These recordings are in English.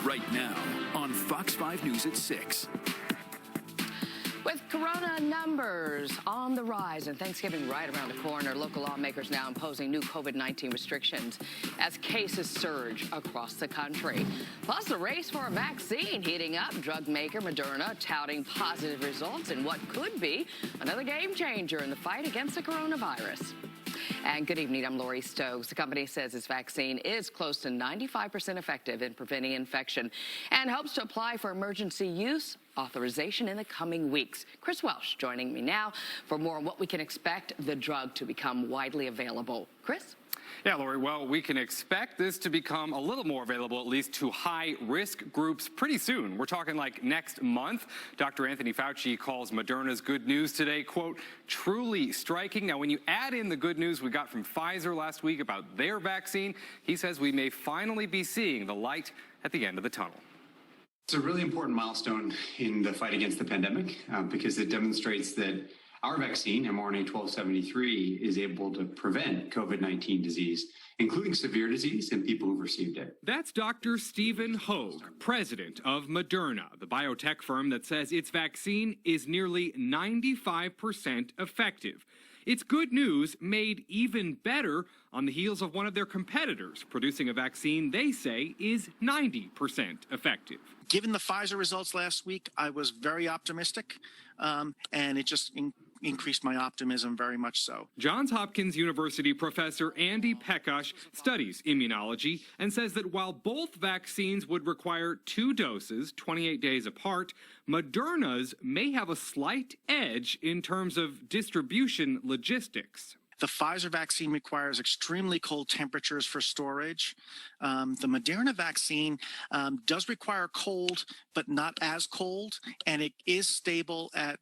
Right now on Fox 5 News at 6. With corona numbers on the rise and Thanksgiving right around the corner, local lawmakers now imposing new COVID-19 restrictions as cases surge across the country. Plus, the race for a vaccine heating up. Drug maker Moderna touting positive results in what could be another game changer in the fight against the coronavirus. And good evening, I'm Lori Stokes. The company says its vaccine is close to 95% effective in preventing infection and hopes to apply for emergency use authorization in the coming weeks. Chris Welch joining me now for more on what we can expect the drug to become widely available. Chris? Yeah, Lori, well, we can expect this to become a little more available, at least to high-risk groups pretty soon. We're talking like next month. Dr. Anthony Fauci calls Moderna's good news today, quote, truly striking. Now, when you add in the good news we got from Pfizer last week about their vaccine, he says we may finally be seeing the light at the end of the tunnel. It's a really important milestone in the fight against the pandemic because it demonstrates that our vaccine, mRNA-1273, is able to prevent COVID-19 disease, including severe disease in people who've received it. That's Dr. Stephen Hoge, president of Moderna, the biotech firm that says its vaccine is nearly 95% effective. It's good news made even better on the heels of one of their competitors producing a vaccine they say is 90% effective. Given the Pfizer results last week, I was very optimistic, and it just increased my optimism very much so. Johns Hopkins University professor Andy Pekash studies immunology and says that while both vaccines would require 2 doses 28 days apart, Moderna's may have a slight edge in terms of distribution logistics. The Pfizer vaccine requires extremely cold temperatures for storage. The Moderna vaccine does require cold, but not as cold, and it is stable at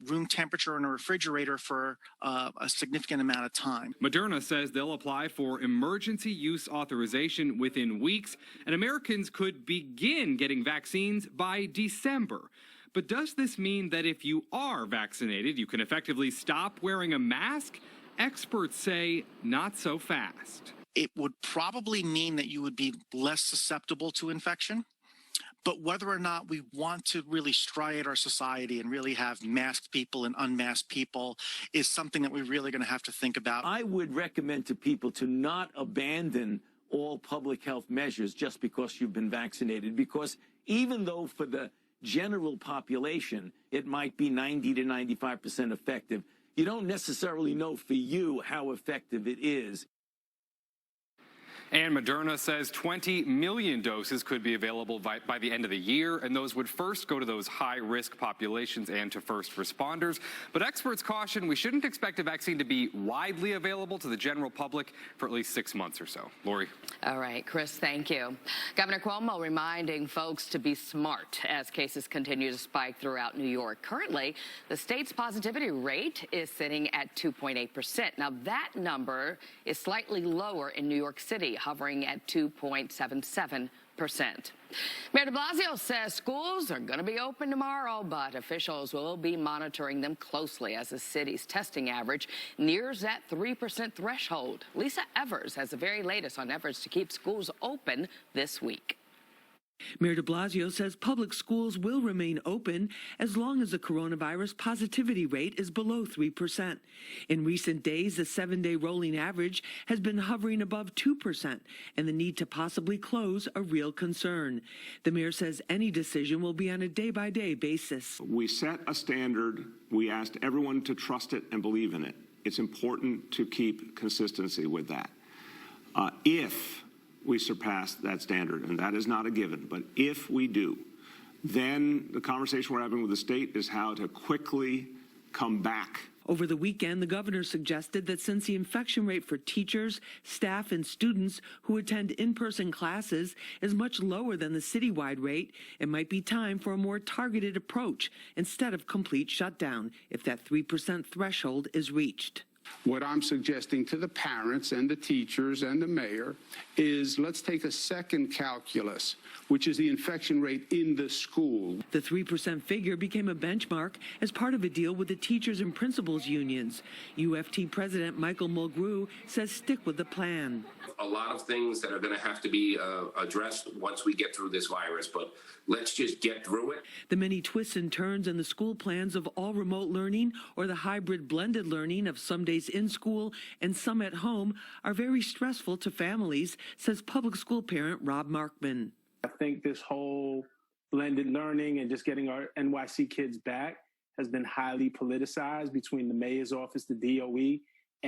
room temperature in a refrigerator for a significant amount of time. Moderna says they'll apply for emergency use authorization within weeks, and Americans could begin getting vaccines by December. But does this mean that if you are vaccinated, you can effectively stop wearing a mask? Experts say not so fast. It would probably mean that you would be less susceptible to infection. But whether or not we want to really striate our society and really have masked people and unmasked people is something that we're really going to have to think about. I would recommend to people to not abandon all public health measures just because you've been vaccinated, because even though for the general population it might be 90 to 95% effective, you don't necessarily know for you how effective it is. And Moderna says 20 million doses could be available by the end of the year, and those would first go to those high-risk populations and to first responders. But experts caution we shouldn't expect a vaccine to be widely available to the general public for at least 6 months or so. Lori? All right, Chris, thank you. Governor Cuomo reminding folks to be smart as cases continue to spike throughout New York. Currently, the state's positivity rate is sitting at 2.8%. Now, that number is slightly lower in New York City, hovering at 2.77%. Mayor de Blasio says schools are going to be open tomorrow, but officials will be monitoring them closely as the city's testing average nears that 3% threshold. Lisa Evers has the very latest on efforts to keep schools open this week. Mayor de Blasio says public schools will remain open as long as the coronavirus positivity rate is below 3%. In recent days, the 7-day rolling average has been hovering above 2%, and the need to possibly close a real concern. The mayor says any decision will be on a day-by-day basis. We set a standard. We asked everyone to trust it and believe in it. It's important to keep consistency with that. If we surpass that standard, and that is not a given, but if we do, then the conversation we're having with the state is how to quickly come back. Over the weekend, the governor suggested that since the infection rate for teachers, staff, and students who attend in-person classes is much lower than the citywide rate, it might be time for a more targeted approach instead of complete shutdown if that 3% threshold is reached. What I'm suggesting to the parents and the teachers and the mayor is let's take a second calculus, which is the infection rate in the school. The 3% figure became a benchmark as part of a deal with the teachers and principals unions. UFT President Michael Mulgrew says stick with the plan. A lot of things that are going to have to be addressed once we get through this virus, but let's just get through it. The many twists and turns in the school plans of all remote learning or the hybrid blended learning of some days in school and some at home are very stressful to families, says public school parent Rob Markman. I think this whole blended learning and just getting our NYC kids back has been highly politicized between the mayor's office, the DOE,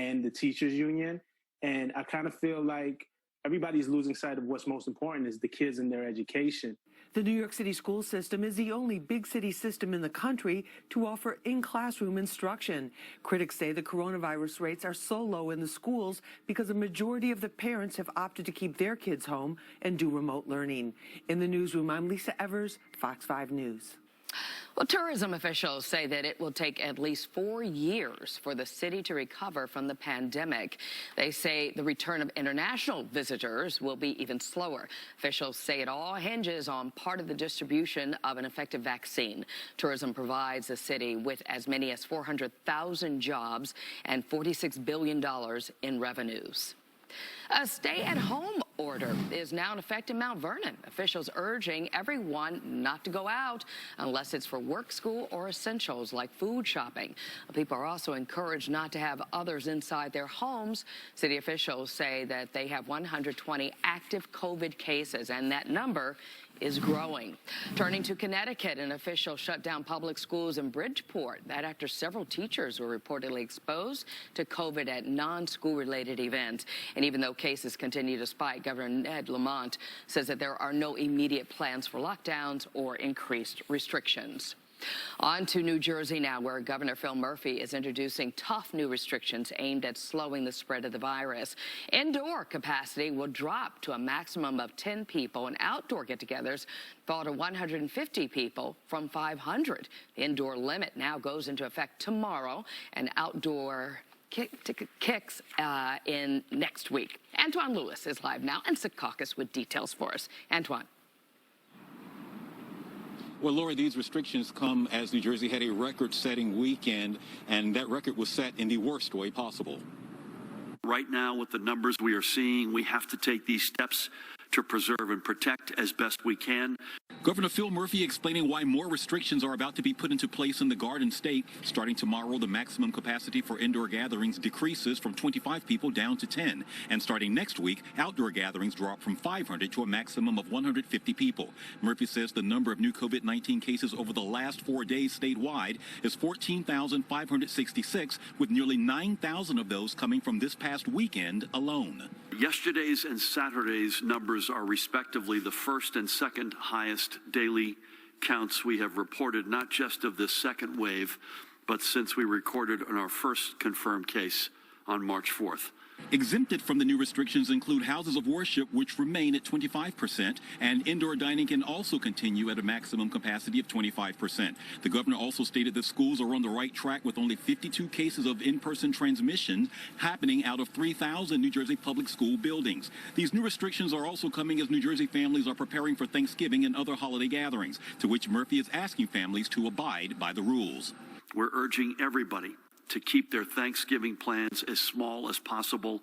and the teachers union. And I kind of feel like everybody's losing sight of what's most important is the kids and their education. The New York City school system is the only big city system in the country to offer in-classroom instruction. Critics say the coronavirus rates are so low in the schools because a majority of the parents have opted to keep their kids home and do remote learning. In the newsroom, I'm Lisa Evers, Fox 5 News. Well, tourism officials say that it will take at least 4 years for the city to recover from the pandemic. They say the return of international visitors will be even slower. Officials say it all hinges on part of the distribution of an effective vaccine. Tourism provides the city with as many as 400,000 jobs and $46 billion in revenues. A stay-at-home order is now in effect in Mount Vernon. Officials urging everyone not to go out unless it's for work, school, or essentials like food shopping. People are also encouraged not to have others inside their homes. City officials say that they have 120 active COVID cases, and that number is growing. Turning to Connecticut, an official shut down public schools in Bridgeport. That after several teachers were reportedly exposed to COVID at non-school related events. And even though cases continue to spike, Governor Ned Lamont says that there are no immediate plans for lockdowns or increased restrictions. On to New Jersey now, where Governor Phil Murphy is introducing tough new restrictions aimed at slowing the spread of the virus. Indoor capacity will drop to a maximum of 10 people, and outdoor get-togethers fall to 150 people from 500. The indoor limit now goes into effect tomorrow, and outdoor kicks in next week. Antwan Lewis is live now in Secaucus with details for us. Antwan. Well, Lori, these restrictions come as New Jersey had a record-setting weekend, and that record was set in the worst way possible. Right now, with the numbers we are seeing, we have to take these steps to preserve and protect as best we can. Governor Phil Murphy explaining why more restrictions are about to be put into place in the Garden State. Starting tomorrow, the maximum capacity for indoor gatherings decreases from 25 people down to 10. And starting next week, outdoor gatherings drop from 500 to a maximum of 150 people. Murphy says the number of new COVID-19 cases over the last 4 days statewide is 14,566, with nearly 9,000 of those coming from this past weekend alone. Yesterday's and Saturday's numbers are respectively the first and second highest daily counts we have reported, not just of this second wave, but since we recorded on our first confirmed case on March 4th. Exempted from the new restrictions include houses of worship, which remain at 25%, and indoor dining can also continue at a maximum capacity of 25%. The governor also stated that schools are on the right track with only 52 cases of in-person transmission happening out of 3,000 New Jersey public school buildings. These new restrictions are also coming as New Jersey families are preparing for Thanksgiving and other holiday gatherings, to which Murphy is asking families to abide by the rules. We're urging everybody to keep their Thanksgiving plans as small as possible,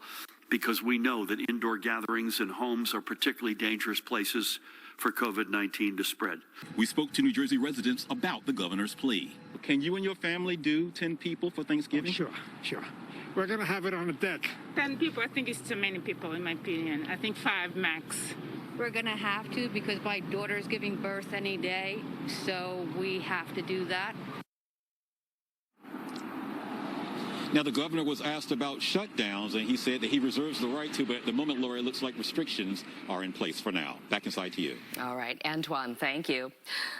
because we know that indoor gatherings and homes are particularly dangerous places for COVID-19 to spread. We spoke to New Jersey residents about the governor's plea. Can you and your family do 10 people for Thanksgiving? Oh, sure. We're going to have it on the deck. 10 people, I think it's too many people in my opinion. I think 5 max. We're going to have to, because my daughter's giving birth any day, so we have to do that. Now, the governor was asked about shutdowns, and he said that he reserves the right to, but at the moment, Lori, it looks like restrictions are in place for now. Back inside to you. All right, Antwan, thank you.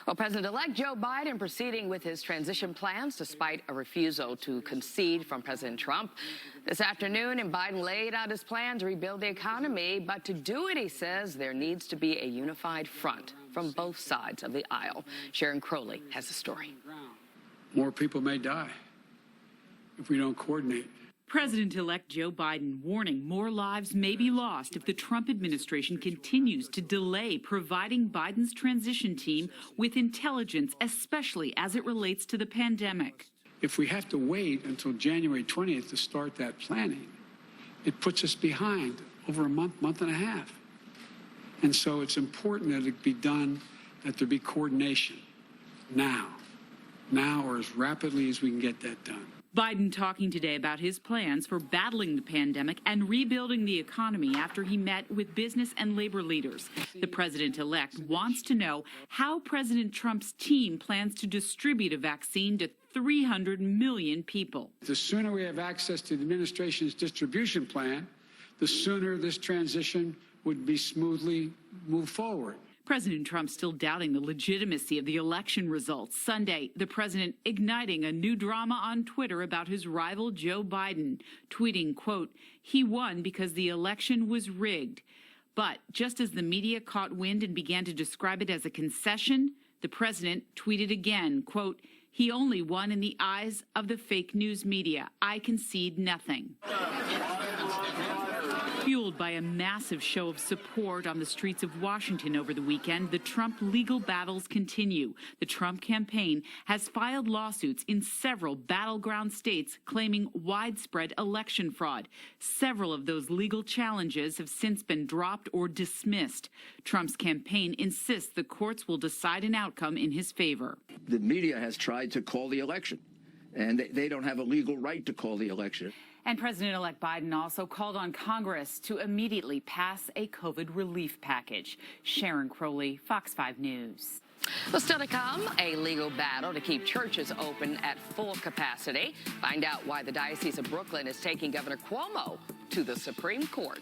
Well, President-elect Joe Biden proceeding with his transition plans despite a refusal to concede from President Trump. This afternoon, and Biden laid out his plan to rebuild the economy, but to do it, he says, there needs to be a unified front from both sides of the aisle. Sharon Crowley has the story. More people may die if we don't coordinate. President-elect Joe Biden warning more lives may be lost if the Trump administration continues to delay providing Biden's transition team with intelligence, especially as it relates to the pandemic. If we have to wait until January 20th to start that planning, it puts us behind over a month, month and a half. And so it's important that it be done, that there be coordination now or as rapidly as we can get that done. Biden talking today about his plans for battling the pandemic and rebuilding the economy after he met with business and labor leaders. The president-elect wants to know how President Trump's team plans to distribute a vaccine to 300 million people. The sooner we have access to the administration's distribution plan, the sooner this transition would be smoothly moved forward. President Trump still doubting the legitimacy of the election results. Sunday, the president igniting a new drama on Twitter about his rival Joe Biden, tweeting, quote, "He won because the election was rigged." But just as the media caught wind and began to describe it as a concession, the president tweeted again, quote, "He only won in the eyes of the fake news media. I concede nothing." Fueled by a massive show of support on the streets of Washington over the weekend, the Trump legal battles continue. The Trump campaign has filed lawsuits in several battleground states claiming widespread election fraud. Several of those legal challenges have since been dropped or dismissed. Trump's campaign insists the courts will decide an outcome in his favor. The media has tried to call the election, and they don't have a legal right to call the election. And President-elect Biden also called on Congress to immediately pass a COVID relief package. Sharon Crowley, Fox 5 News. Well, still to come, a legal battle to keep churches open at full capacity. Find out why the Diocese of Brooklyn is taking Governor Cuomo to the Supreme Court.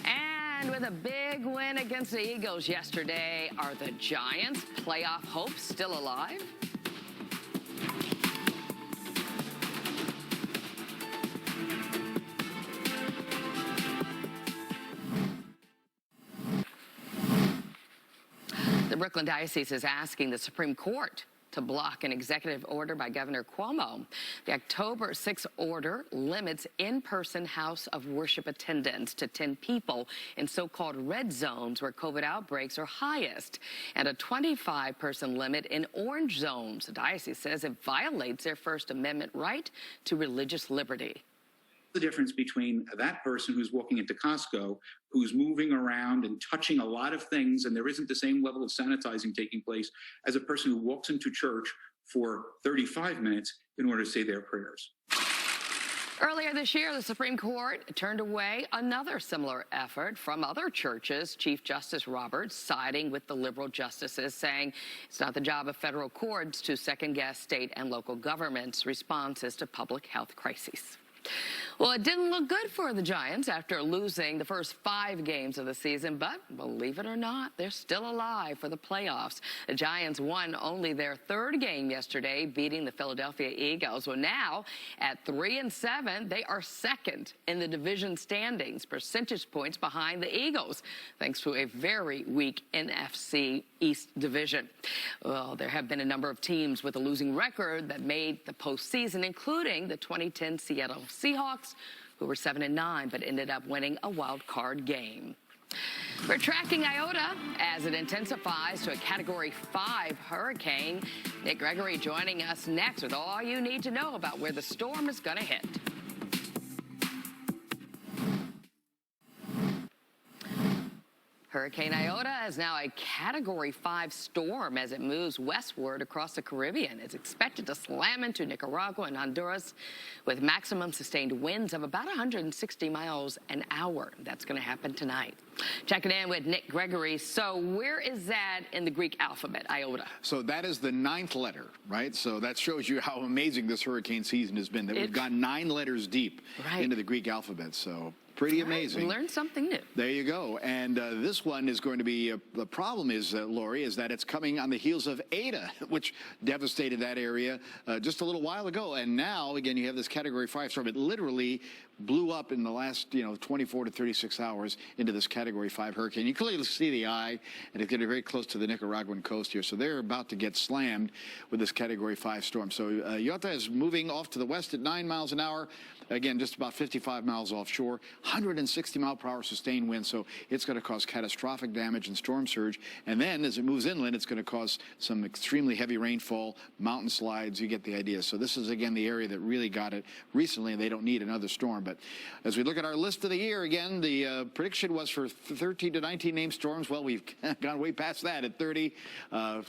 And with a big win against the Eagles yesterday, are the Giants' playoff hopes still alive? The Brooklyn Diocese is asking the Supreme Court to block an executive order by Governor Cuomo. The October 6th order limits in-person house of worship attendance to 10 people in so-called red zones where COVID outbreaks are highest, and a 25-person limit in orange zones. The diocese says it violates their First Amendment right to religious liberty. The difference between that person who's walking into Costco, who's moving around and touching a lot of things, and there isn't the same level of sanitizing taking place as a person who walks into church for 35 minutes in order to say their prayers. Earlier this year, the Supreme Court turned away another similar effort from other churches. Chief Justice Roberts siding with the liberal justices, saying it's not the job of federal courts to second-guess state and local governments' responses to public health crises. Well, it didn't look good for the Giants after losing the first 5 games of the season, but believe it or not, they're still alive for the playoffs. The Giants won only their 3rd game yesterday, beating the Philadelphia Eagles. Well, now at 3-7, they are 2nd in the division standings, percentage points behind the Eagles, thanks to a very weak NFC East division. Well, there have been a number of teams with a losing record that made the postseason, including the 2010 Seattle Seahawks, who were 7-9, but ended up winning a wild card game. We're tracking Iota as it intensifies to a Category 5 hurricane. Nick Gregory joining us next with all you need to know about where the storm is going to hit. Hurricane Iota is now a Category 5 storm as it moves westward across the Caribbean. It's expected to slam into Nicaragua and Honduras with maximum sustained winds of about 160 miles an hour. That's going to happen tonight. Checking in with Nick Gregory. So where is that in the Greek alphabet, Iota? So that is the 9th letter, right? So that shows you how amazing this hurricane season has been, that we've gone 9 letters deep into the Greek alphabet. So pretty amazing. We learned something new. There you go. And this one is going to be, the problem is, Lori, is that it's coming on the heels of Eta, which devastated that area just a little while ago. And now, again, you have this Category 5 storm. It literally blew up in the last 24 to 36 hours into this Category 5 hurricane. You clearly see the eye, and it's getting very close to the Nicaraguan coast here. So they're about to get slammed with this Category 5 storm. So Iota is moving off to the west at 9 miles an hour. Again, just about 55 miles offshore, 160 mile per hour sustained wind. So it's going to cause catastrophic damage and storm surge. And then as it moves inland, it's going to cause some extremely heavy rainfall, mountain slides. You get the idea. So this is, again, the area that really got it recently, and they don't need another storm. But as we look at our list of the year, again, the prediction was for 13 to 19 named storms. Well, we've gone way past that at 30.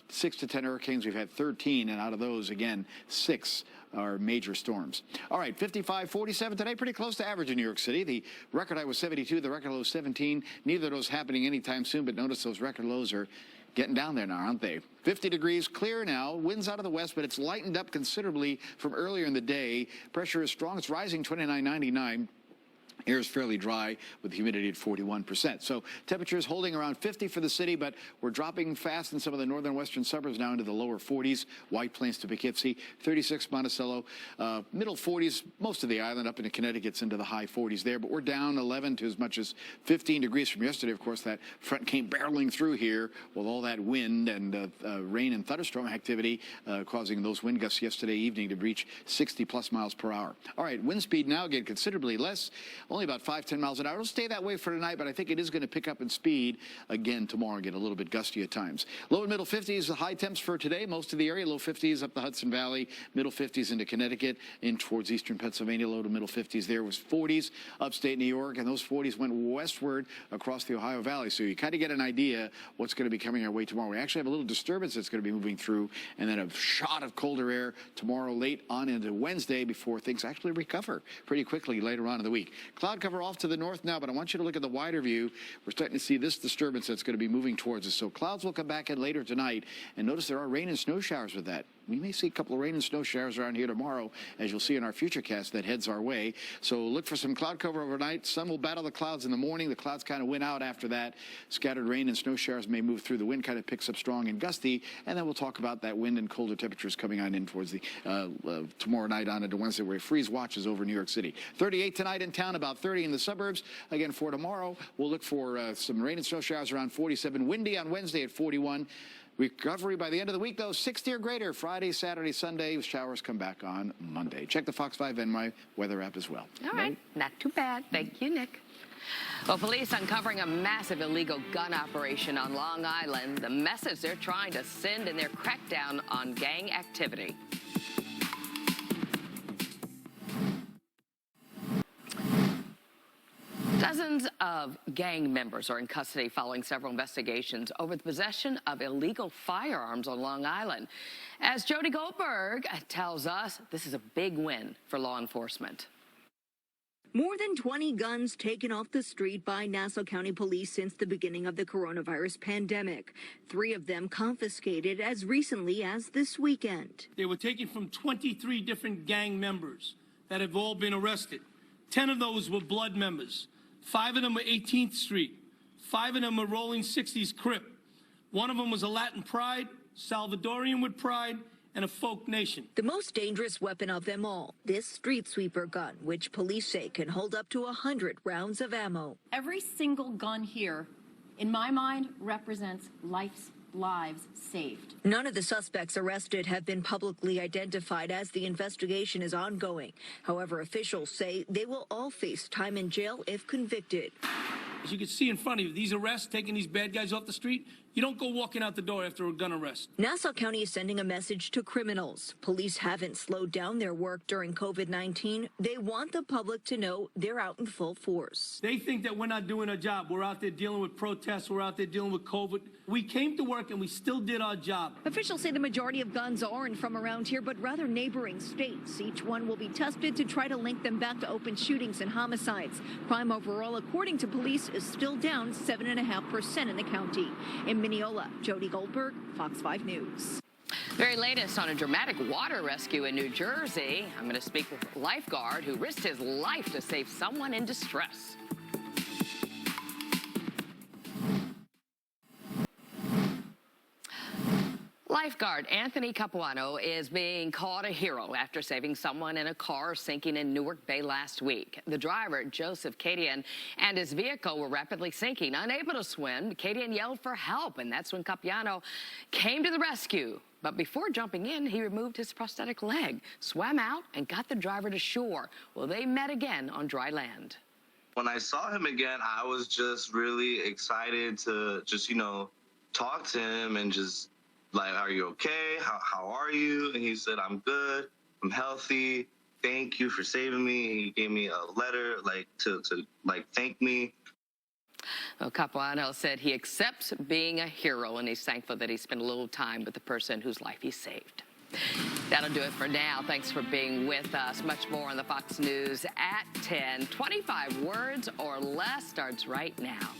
6 to 10 hurricanes. We've had 13, and out of those, again, 6 are major storms. All right, 55-47 today, pretty close to average in New York City. The record high was 72, the record low was 17. Neither of those happening anytime soon, but notice those record lows are getting down there now, aren't they? 50 degrees, clear now, winds out of the west, but it's lightened up considerably from earlier in the day. Pressure is strong, it's rising 29.99. Air is fairly dry with humidity at 41%. So temperatures holding around 50 for the city, but we're dropping fast in some of the northern western suburbs now into the lower 40s. White Plains to Poughkeepsie, 36 Monticello, middle 40s, most of the island up into Connecticut's into the high 40s there. But we're down 11 to as much as 15 degrees from yesterday. Of course, that front came barreling through here with all that wind and rain and thunderstorm activity causing those wind gusts yesterday evening to reach 60+ miles per hour. All right, wind speed now again considerably less. Only about 5-10 miles an hour. It'll stay that way for tonight, but I think it is going to pick up in speed again tomorrow and get a little bit gusty at times. Low and middle 50s, the high temps for today. Most of the area, low 50s up the Hudson Valley, middle 50s into Connecticut, in towards eastern Pennsylvania. Low to middle 50s there was 40s upstate New York, and those 40s went westward across the Ohio Valley. So you kind of get an idea what's going to be coming our way tomorrow. We actually have a little disturbance that's going to be moving through, and then a shot of colder air tomorrow late on into Wednesday before things actually recover pretty quickly later on in the week. Cloud cover off to the north now, but I want you to look at the wider view. We're starting to see this disturbance that's going to be moving towards us. So clouds will come back in later tonight, and notice there are rain and snow showers with that. We may see a couple of rain and snow showers around here tomorrow, as you'll see in our futurecast that heads our way. So look for some cloud cover overnight. Sun will battle the clouds in the morning. The clouds kind of win out after that. Scattered rain and snow showers may move through. The wind kind of picks up strong and gusty, and then we'll talk about that wind and colder temperatures coming on in towards the tomorrow night on into Wednesday, where freeze watches over New York City. 38 tonight in town, about 30 in the suburbs. Again, for tomorrow, we'll look for some rain and snow showers around 47. Windy on Wednesday at 41. Recovery by the end of the week, though, 60 or greater. Friday, Saturday, Sunday. Showers come back on Monday. Check the Fox 5 NY weather app as well. All right. Not too bad. Thank you, Nick. Well, police uncovering a massive illegal gun operation on Long Island. The message they're trying to send in their crackdown on gang activity. Dozens of gang members are in custody following several investigations over the possession of illegal firearms on Long Island. As Jodi Goldberg tells us, this is a big win for law enforcement. More than 20 guns taken off the street by Nassau County Police since the beginning of the coronavirus pandemic. 3 of them confiscated as recently as this weekend. They were taken from 23 different gang members that have all been arrested. 10 of those were blood members. 5 of them were 18th Street. 5 of them were Rolling 60s Crip. 1 of them was a Latin Pride, Salvadorian with Pride, and a Folk Nation. The most dangerous weapon of them all, this street sweeper gun, which police say can hold up to 100 rounds of ammo. Every single gun here, in my mind, represents lives saved. None of the suspects arrested have been publicly identified as the investigation is ongoing. However, officials say they will all face time in jail if convicted. As you can see in front of you, these arrests, taking these bad guys off the street, you don't go walking out the door after a gun arrest. Nassau County is sending a message to criminals. Police haven't slowed down their work during COVID-19. They want the public to know they're out in full force. They think that we're not doing our job. We're out there dealing with protests. We're out there dealing with COVID. We came to work and we still did our job. Officials say the majority of guns aren't from around here, but rather neighboring states. Each one will be tested to try to link them back to open shootings and homicides. Crime overall, according to police, is still down 7.5% in the county. In Mineola, Jodi Goldberg, Fox 5 News. Very latest on a dramatic water rescue in New Jersey. I'm going to speak with a lifeguard who risked his life to save someone in distress. Lifeguard Anthony Capuano is being called a hero after saving someone in a car sinking in Newark Bay last week. The driver, Joseph Cadian, and his vehicle were rapidly sinking. Unable to swim, Cadian yelled for help, and that's when Capuano came to the rescue. But before jumping in, he removed his prosthetic leg, swam out, and got the driver to shore. Well, they met again on dry land. When I saw him again, I was just really excited to just, talk to him and just like, are you okay? How are you? And he said, I'm good. I'm healthy. Thank you for saving me. He gave me a letter to thank me. Well, Capuano said he accepts being a hero, and he's thankful that he spent a little time with the person whose life he saved. That'll do it for now. Thanks for being with us. Much more on the Fox News at 10. 25 words or less starts right now.